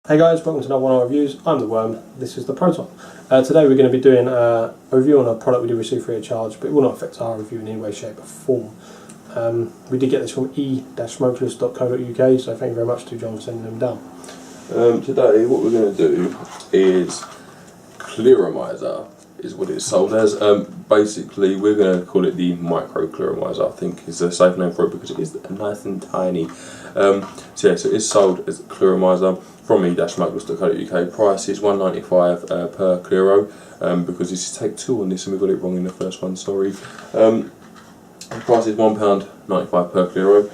Hey guys, welcome to another one of our reviews. I'm the Worm, this is the Proton. Today we're going to be doing a review on a product we do receive free of charge, but it will not affect our review in any way, shape or form. We did get this from e-smokeless.co.uk, so thank you very much to John for sending them down. Today what we're going to do is Clearomizer is what it's sold as. Basically we're going to call it the micro Clearomizer, I think is a safe name for it because it is nice and tiny. So it's sold as Clearomizer from e-smokeless.co.uk. Price is £1.95 per Clearo, because this is take two on this and we got it wrong in the first one, sorry. The price is £1.95 per Clearo.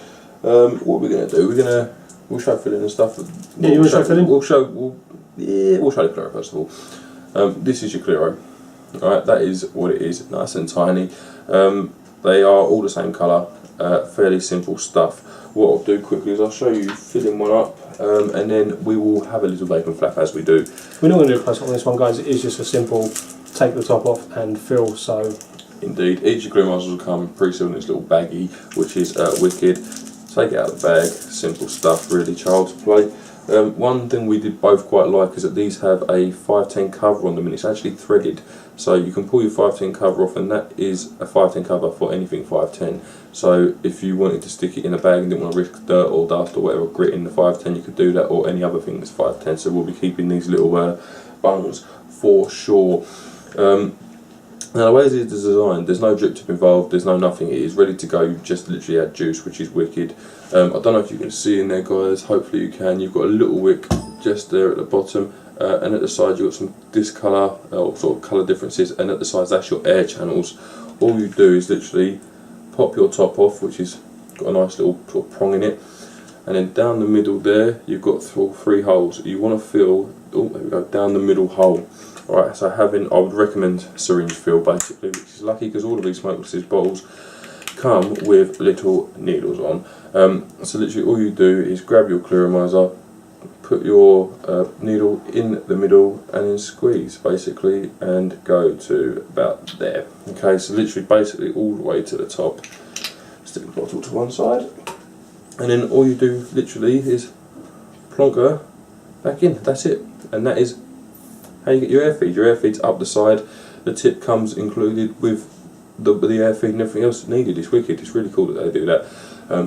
What we're going to do, we'll show filling and stuff. Yeah, you want to show filling? We'll show the Clearo first of all. This is your Clearo. Alright, that is what it is, nice and tiny. They are all the same colour, fairly simple stuff. What I'll do quickly is I'll show you filling one up, and then we will have a little vaping flap as we do. We're not going to do a close up on this one, guys. It is just a simple take the top off and fill. So indeed, each of your Clearomizers will come pre-sealed in this little baggie, which is wicked. Take it out of the bag, simple stuff, really child's play. One thing we did both quite like is that these have a 510 cover on them, and it's actually threaded, so you can pull your 510 cover off, and that is a 510 cover for anything 510. So if you wanted to stick it in a bag and didn't want to risk dirt or dust or whatever grit in the 510, you could do that, or any other thing that's 510. So we'll be keeping these little bungs for sure. Now the way it is designed, there's no drip tip involved, there's no nothing, it is ready to go. You just literally add juice, which is wicked. I don't know if you can see in there, guys, hopefully you can. You've got a little wick just there at the bottom, and at the side you've got some discolour, or sort of colour differences, and at the sides that's your air channels. All you do is literally pop your top off, which has got a nice little sort of prong in it, and then down the middle there you've got three holes. You want to fill, oh there we go, down the middle hole. Alright, so I would recommend syringe fill basically, which is lucky because all of these smokeless bottles come with little needles on. So literally all you do is grab your Clearomizer, put your needle in the middle and then squeeze basically and go to about there. Okay, so literally basically all the way to the top. Stick the bottle to one side and then all you do literally is plonk her back in, that's it. And that is how you get your air feed. Your air feed's up the side, the tip comes included with the air feed and everything else needed. It's wicked, it's really cool that they do that.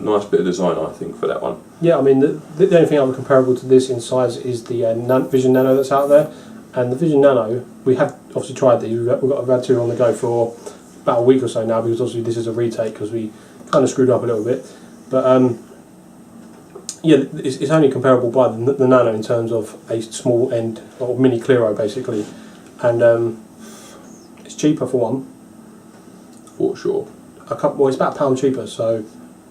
Nice bit of design I think for that one. yeah, I mean the only thing other comparable to this in size is the Vision Nano that's out there. And the Vision Nano, we have obviously tried these, we've had two on the go for about a week or so now, because obviously this is a retake because we kind of screwed up a little bit. But yeah, it's only comparable by the Nano in terms of a small end, or mini Clearo basically. And it's cheaper for one. For sure. Well, it's about £1 cheaper, so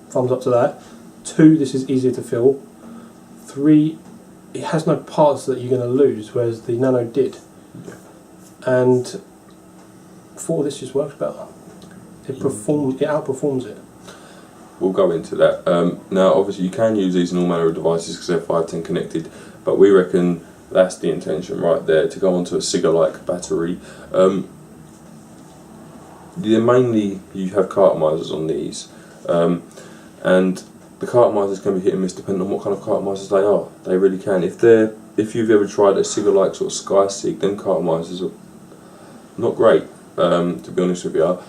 thumbs up to that. 2, this is easier to fill. 3, it has no parts that you're going to lose, whereas the Nano did. Yeah. And 4, this just works better. It outperforms it. We'll go into that. Now obviously you can use these in all manner of devices because they're 510 connected, but we reckon that's the intention right there, to go onto a cigar-like battery. Mainly you have Clearomizers on these, and the Clearomizers can be hit and miss depending on what kind of Clearomizers they are. They really can. If you've ever tried a cigar-like sort of sky cig, then Clearomizers are not great, to be honest with you.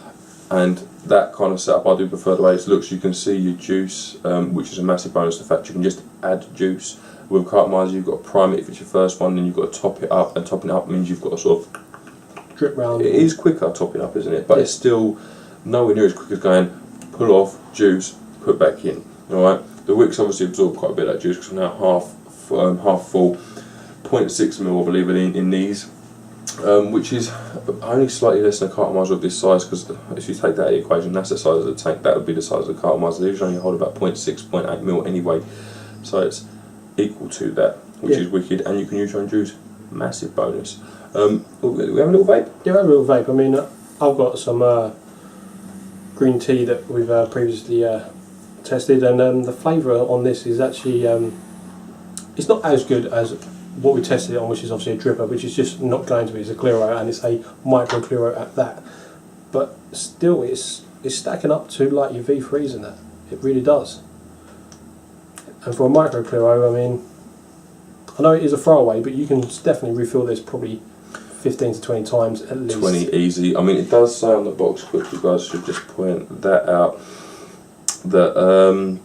And that kind of setup, I do prefer the way it looks. You can see your juice, which is a massive bonus. The fact you can just add juice. With Clearomizers, you've got to prime it if it's your first one, then you've got to top it up, and topping it up means you've got to sort of drip round. It is quicker topping up, isn't it? But it's still nowhere near as quick as going pull off, juice, put back in. Alright, the wicks obviously absorb quite a bit of that juice because we're now half full, 0.6ml I believe in these, which is only slightly less than a Clearomizer of this size, because if you take that out of the equation, that's the size of the tank, that would be the size of the Clearomizer. They usually only hold about 0.6, 0.8ml anyway, so it's equal to that, which is wicked, and you can use your own juice, massive bonus. We have a little vape? Yeah, we have a little vape. I mean, I've got some green tea that we've previously tested, and the flavour on this is actually, it's not as good as what we tested it on, which is obviously a dripper, which is just not going to be. It's a Clearo, and it's a micro Clearo at that. But still, it's stacking up to like your V3s and that. It really does. And for a micro Clearo, I mean, I know it is a throwaway, but you can definitely refill this probably 15 to 20 times at least. 20 easy. I mean, it does say on the box, quick, you guys should just point that out, that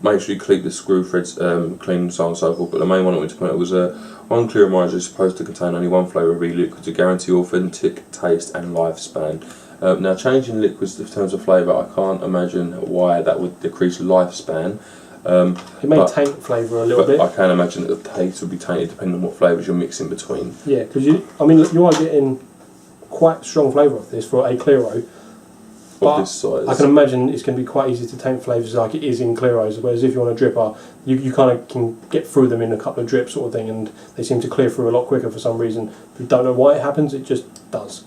make sure you keep the screw threads clean and so on and so forth, but the main one I wanted to point out was one Clearomizer is supposed to contain only one flavour of e-liquid to guarantee authentic taste and lifespan. Now, changing liquids in terms of flavour, I can't imagine why that would decrease lifespan. It may taint flavour a little bit. I can imagine that the taste would be tainted depending on what flavours you're mixing between. Yeah, because you are getting quite strong flavour of this for a Clearo. Of this size. I can imagine it's going to be quite easy to taint flavours like it is in Clearos, whereas if you want a dripper, you kind of can get through them in a couple of drips sort of thing, and they seem to clear through a lot quicker for some reason. We don't know why it happens, it just does.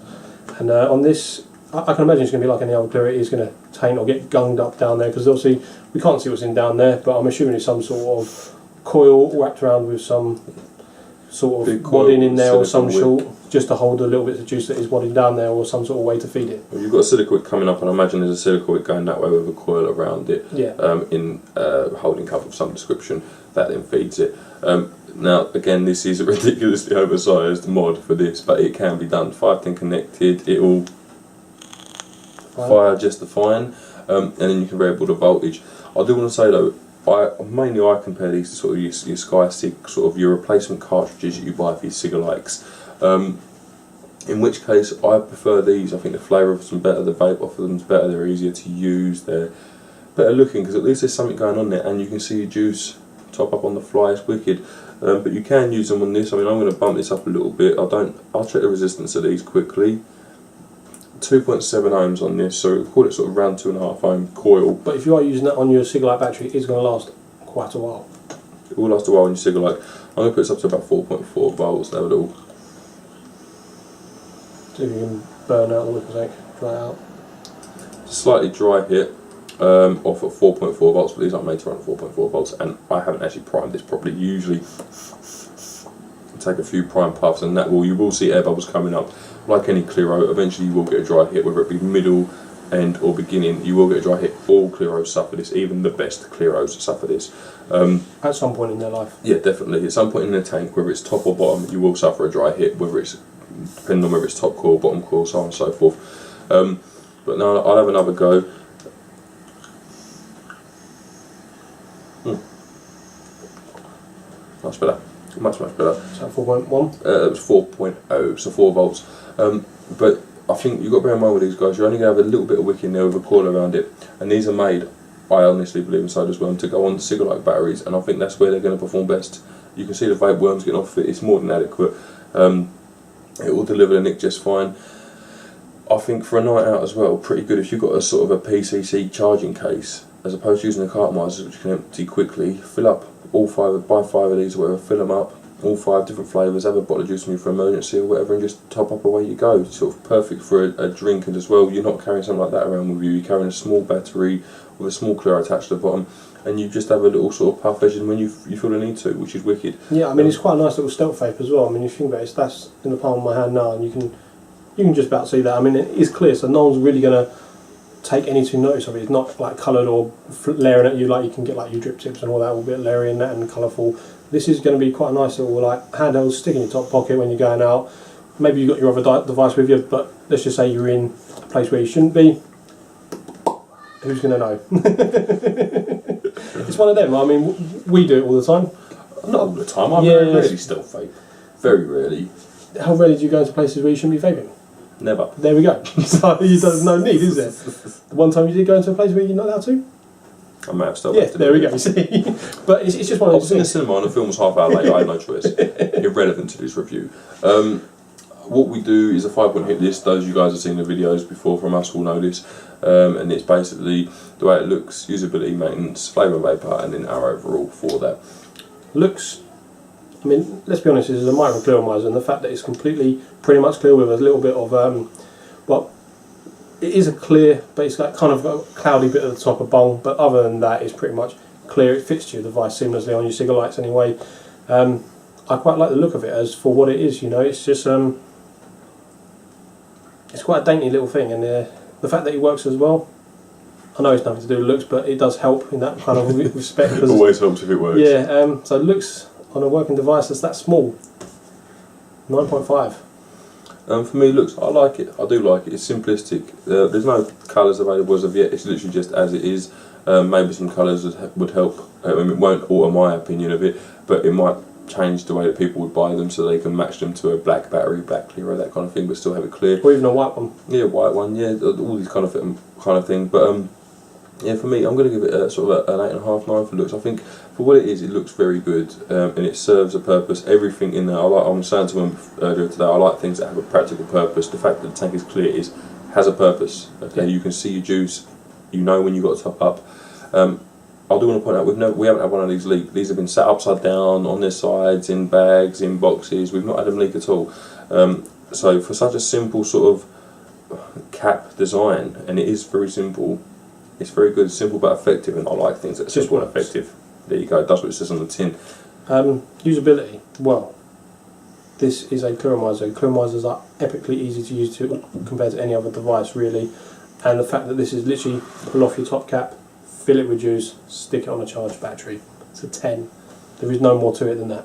And on this, I can imagine it's going to be like any other Clearo, it is going to taint or get gunged up down there, because obviously we can't see what's in down there, but I'm assuming it's some sort of coil wrapped around with some sort of wadding in there or some short, just to hold a little bit of juice that is wadding down there, or some sort of way to feed it. Well, you've got a silica wick coming up, and I imagine there's a silica wick going that way with a coil around it, in holding cover of some description, that then feeds it. Now, again, this is a ridiculously oversized mod for this, but it can be done. 5-pin connected, it will fire just fine, and then you can variable the voltage. I do want to say though, I compare these to sort of your e-cig, sort of your replacement cartridges that you buy for your cig-alikes. In which case, I prefer these. I think the flavour of them better, the vape off of them is better, they're easier to use, they're better looking, because at least there's something going on there, and you can see your juice top up on the fly, it's wicked. But you can use them on this. I mean, I'm going to bump this up a little bit. I'll check the resistance of these quickly. 2.7 ohms on this, so call it sort of around 2.5 ohm coil. But if you are using that on your cig-alike battery, it's going to last quite a while. It will last a while on your cig-alike. I'm going to put this up to about 4.4 volts, have a little. See if you can burn out the wick, I think, dry it out. Slightly dry hit off at 4.4 volts, but these aren't made to run at 4.4 volts, and I haven't actually primed this properly. Usually take a few prime puffs, and you will see air bubbles coming up. Like any Clearo, eventually you will get a dry hit, whether it be middle, end or beginning, you will get a dry hit. All Clearos suffer this, even the best Clearos suffer this. At some point in their life. Yeah, definitely. At some point in the tank, whether it's top or bottom, you will suffer a dry hit, whether it's, depending on whether it's top coil, bottom coil, so on and so forth. But now I'll have another go. Much better. Much better. So 4.1? It was 4.0, so 4 volts. But I think you've got to bear in mind with these guys, you're only going to have a little bit of wick in there with a coil around it. And these are made, I honestly believe in soda as well, to go on cig-alike batteries, and I think that's where they're going to perform best. You can see the vape worms getting off it, it's more than adequate. It will deliver the nick just fine. I think for a night out as well, pretty good if you've got a sort of a PCC charging case, as opposed to using the Clearomizers, which you can empty quickly. Fill up all 5, buy 5 of these or whatever, fill them up, all 5 different flavours, have a bottle of juice on you for emergency or whatever, and just top up away you go. Sort of perfect for a drink, and as well, you're not carrying something like that around with you, you're carrying a small battery with a small Clearo attached to the bottom, and you just have a little sort of puff as and when you feel the need to, which is wicked. Yeah, I mean, it's quite a nice little stealth vape as well. I mean, if you think about it, that's in the palm of my hand now, and you can just about see that. I mean, it is clear, so no one's really going to take any too notice of it. It's not like coloured or layering at you like you can get like your drip tips and all that, all a bit leery and that and colourful. This is going to be quite a nice little like handheld, stick in your top pocket when you're going out. Maybe you've got your other device with you, but let's just say you're in a place where you shouldn't be. Who's going to know? It's one of them. I mean, we do it all the time. Not all the time, I very rarely stealth vape. Very rarely. How rarely do you go into places where you shouldn't be vaping? Never. There we go. So there's no need, is there? The one time you did go into a place where you're not allowed to? I may have still. Yeah, there we go. You see, but it's just one of those things. I was in the cinema and the film was half hour late. I had no choice. Irrelevant to this review. What we do is a 5-point hit list. Those you guys have seen the videos before from us will know this, and it's basically the way it looks, usability, maintenance, flavour, vapour, and then our overall for that. Looks. I mean, let's be honest. This is a micro Clearomizer, and the fact that it's completely, pretty much clear with a little bit of well, it is a clear, but it's got kind of a cloudy bit at the top of bung. But other than that, it's pretty much clear. It fits your device seamlessly on your cig-alikes anyway. I quite like the look of it as for what it is. You know, it's just it's quite a dainty little thing, and the fact that it works as well, I know it's nothing to do with looks, but it does help in that kind of respect. It always helps if it works. Yeah, so looks on a working device that's that small, 9.5. For me, looks, I like it. I do like it. It's simplistic. There's no colours available as of yet. It's literally just as it is. Maybe some colours would help. I mean, it won't alter my opinion of it, but it might change the way that people would buy them, so they can match them to a black battery, black Clearo, that kind of thing, but still have it clear. Or even a white one. Yeah, white one. Yeah, all these kind of thing. But yeah, for me, I'm going to give it a sort of an 8.5, 9 for looks. I think for what it is, it looks very good, and it serves a purpose. Everything in there, I'm saying to them earlier today, I like things that have a practical purpose. The fact that the tank is clear has a purpose. Okay, you can see your juice, you know when you've got to top up. I do want to point out we haven't had one of these leak. These have been sat upside down on their sides, in bags, in boxes. We've not had them leak at all. So for such a simple sort of cap design, and it is very simple. It's very good, simple but effective, and I like things that are simple and effective. There you go, that's what it says on the tin. Usability, well, this is a Clearomizer. Clearomizers are epically easy to use compared to any other device, really. And the fact that this is literally pull off your top cap, fill it with juice, stick it on a charged battery. It's a 10. There is no more to it than that.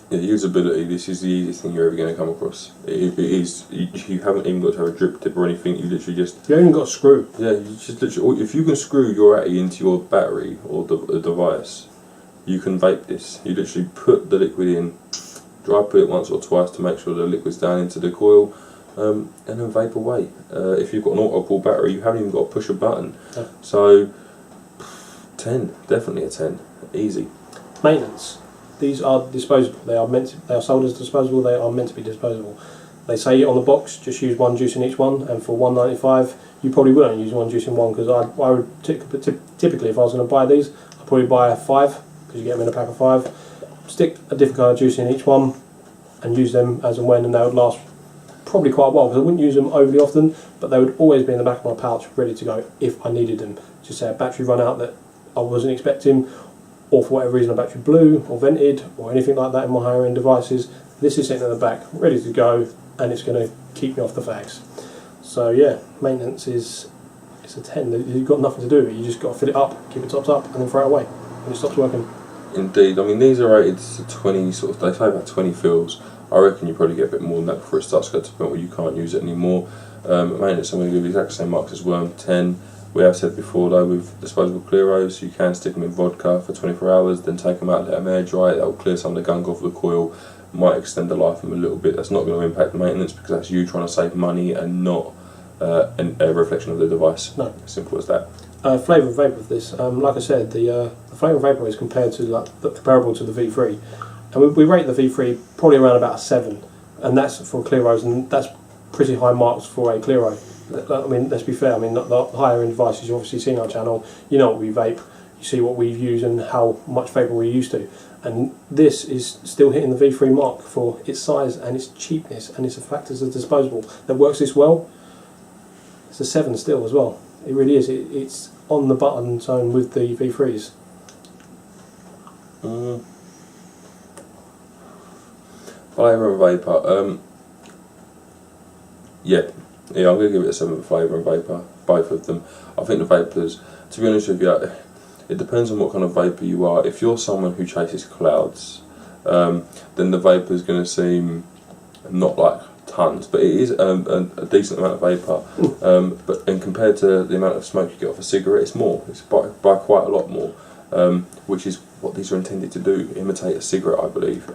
Yeah, usability, this is the easiest thing you're ever going to come across. It is, you haven't even got to have a drip tip or anything, you literally just... You haven't even got a screw. Yeah, you just literally, if you can screw your Atty into your battery or the device, you can vape this. You literally put the liquid in, dry put it once or twice to make sure the liquid's down into the coil, and then vape away. If you've got an auto pull battery, you haven't even got to push a button. Yeah. So, 10, definitely a 10, easy. Maintenance. These are disposable. They are sold as disposable. They are meant to be disposable. They say on the box, just use one juice in each one, and for $1.95, you probably will only use one juice in one, because I would typically, if I was going to buy these, I'd probably buy 5, because you get them in a pack of 5. Stick a different kind of juice in each one, and use them as and when, and they would last probably quite a while, because I wouldn't use them overly often, but they would always be in the back of my pouch, ready to go if I needed them. Just say a battery run out that I wasn't expecting, or for whatever reason a battery blew or vented or anything like that in my higher end devices, this is sitting in the back ready to go, and it's going to keep me off the fags. So yeah, maintenance it's a 10. You've got nothing to do, you just got to fill it up, keep it topped up, and then throw it away when it stops working. Indeed, I mean these are rated to 20, sort of, they say about 20 fills. I reckon you probably get a bit more than that before it starts to go to the point where you can't use it anymore. Maintenance, I'm going to give the exact same marks as Worm, 10. We have said before though, with disposable Clearos, you can stick them in vodka for 24 hours, then take them out, let them air dry. That will clear some of the gunk off the coil, might extend the life of them a little bit. That's not going to impact the maintenance, because that's you trying to save money and not a reflection of the device. No. Simple as that. Flavour and vapour of this, like I said, the flavour and vapour is compared to comparable to the V3, and we rate the V3 probably around about a 7, and that's for Clearos, and that's pretty high marks for a Clearo. I mean, let's be fair, I mean, the higher end devices you've obviously seen our channel, you know what we vape, you see what we use and how much vapour we're used to, and this is still hitting the V3 mark for its size and its cheapness and its fact as a disposable that works this well. It's a 7 still as well. It really is. It's on the button zone with the V3s. Flavour and vapour. Yeah, I'm going to give it a 7 for flavour and vapour, both of them. I think the vapours, to be honest with you, it depends on what kind of vapour you are. If you're someone who chases clouds, then the vapour is going to seem not like tons, but it is a decent amount of vapour. And compared to the amount of smoke you get off a cigarette, it's more. It's by quite a lot more, which is what these are intended to do, imitate a cigarette, I believe.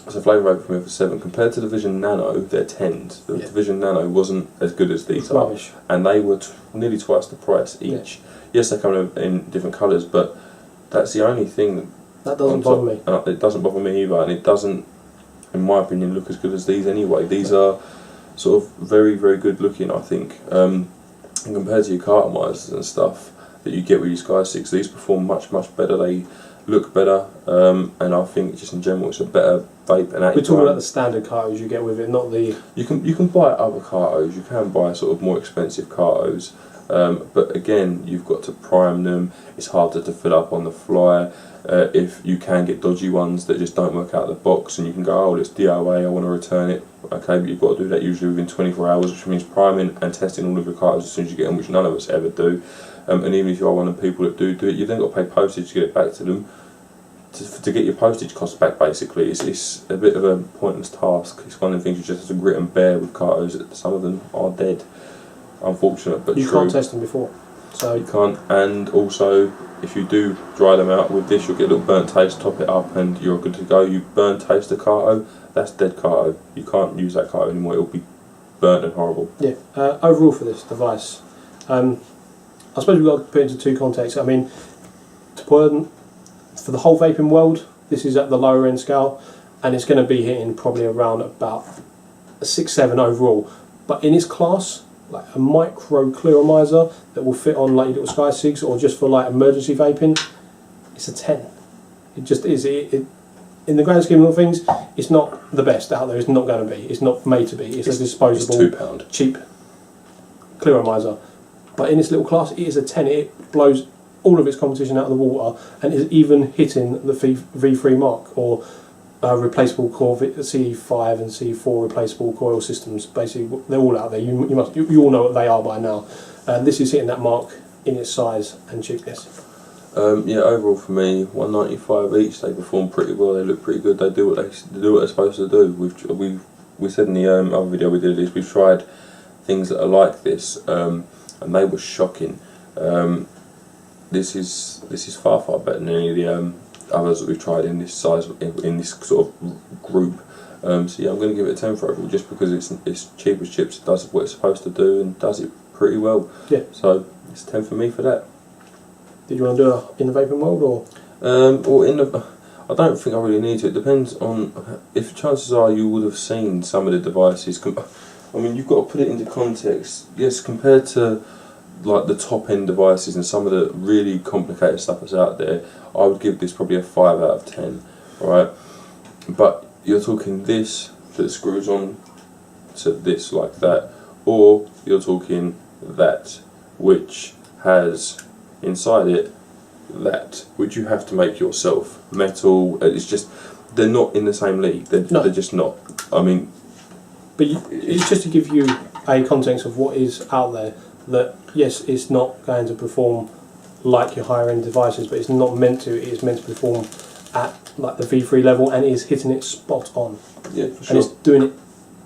So flavour vapour for me for 7. Compared to the Vision Nano, they're 10s. The Vision Nano wasn't as good as these are, rubbish. And they were nearly twice the price each. Yeah. Yes, they come in different colours, but that's the only thing that doesn't bother me. It doesn't bother me either, and it doesn't, in my opinion, look as good as these anyway. These are sort of very, very good looking, I think. And compared to your Clearomizers and stuff that you get with your Sky 6, these perform much, much better. They look better, and I think just in general it's a better vape. And we're talking about the standard cartos you get with it, not the... You can buy other cartos. You can buy sort of more expensive cartos, But again, you've got to prime them. It's harder to fill up on the fly. If you can get dodgy ones that just don't work out of the box, and you can go, oh, it's DOA, I want to return it. Okay, but you've got to do that usually within 24 hours, which means priming and testing all of your cartridges as soon as you get them, which none of us ever do. And even if you are one of the people that do it, you've then got to pay postage to get it back to them. To get your postage costs back, basically, it's a bit of a pointless task. It's one of the things you just have to grit and bear with cartos. Some of them are dead, unfortunate but you true. can't test them before, so you can't. And also, if you do dry them out with this, you'll get a little burnt taste. Top it up, and you're good to go. You burnt taste the carto, that's dead carto. You can't use that carto anymore. It'll be burnt and horrible. Yeah. Overall for this device, I suppose we've got to put it into two contexts. I mean, to put for the whole vaping world, this is at the lower end scale, and it's going to be hitting probably around about a 6-7 overall. But in its class, like a micro Clearomizer that will fit on like your little e-cigs, or just for like emergency vaping, it's a 10. It just is. In the grand scheme of things, it's not the best out there. It's not going to be. It's not made to be. It's a disposable, it's £2. cheap Clearomizer. But in its little class, it is a 10. It blows all of its competition out of the water, and is even hitting the V3 mark, or replaceable core CE5 and CE4 replaceable coil systems. Basically, they're all out there. You all know what they are by now. And this is hitting that mark in its size and cheapness. Yeah, overall for me, 195 each. They perform pretty well. They look pretty good. They do what they're supposed to do. We said in the other video we did is we've tried things that are like this, and they were shocking. This is far better than any of the others that we've tried in this size, in this sort of group. So yeah, I'm going to give it a 10 for overall, just because it's cheap as chips. It does what it's supposed to do and does it pretty well. Yeah. So it's a 10 for me for that. Did you want to do it in the vaping world, or? I don't think I really need to. It depends on if chances are you would have seen some of the devices. I mean, you've got to put it into context. Yes, compared to like the top end devices and some of the really complicated stuff that's out there, I would give this probably a 5 out of 10. Alright, but you're talking this that screws on to this like that, or you're talking that which has inside it that which you have to make yourself. Metal, it's just, they're not in the same league. They're just not. I mean, but it's just to give you a context of what is out there. That yes, it's not going to perform like your higher end devices, but it's not meant to. It's meant to perform at like the V3 level, and it is hitting it spot on. Yeah, for sure. And it's doing it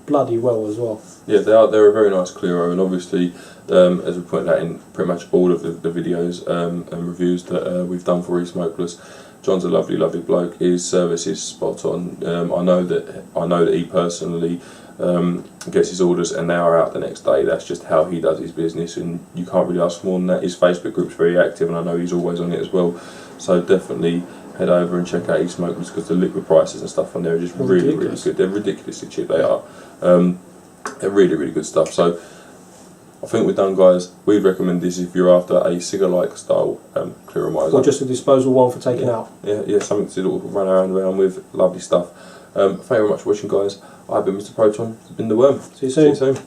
bloody well as well. Yeah, they're a very nice Clearo, and obviously, as we pointed out in pretty much all of the videos and reviews that we've done for e-smokeless, John's a lovely bloke. His service is spot on. I know that he personally gets his orders and they are out the next day. That's just how he does his business, and you can't really ask for more than that. His Facebook group's very active, and I know he's always on it as well. So definitely head over and check out e-smokeless, because the liquid prices and stuff on there are just really good. They're ridiculously cheap. They are. They're really good stuff. So I think we're done, guys. We'd recommend this if you're after a cigar-like style Clearomizer, or just a disposable one for taking out. Yeah, something to run around with. Lovely stuff. Thank you very much for watching, guys. I've been Mr. Proton. It's been the Worm. See you soon.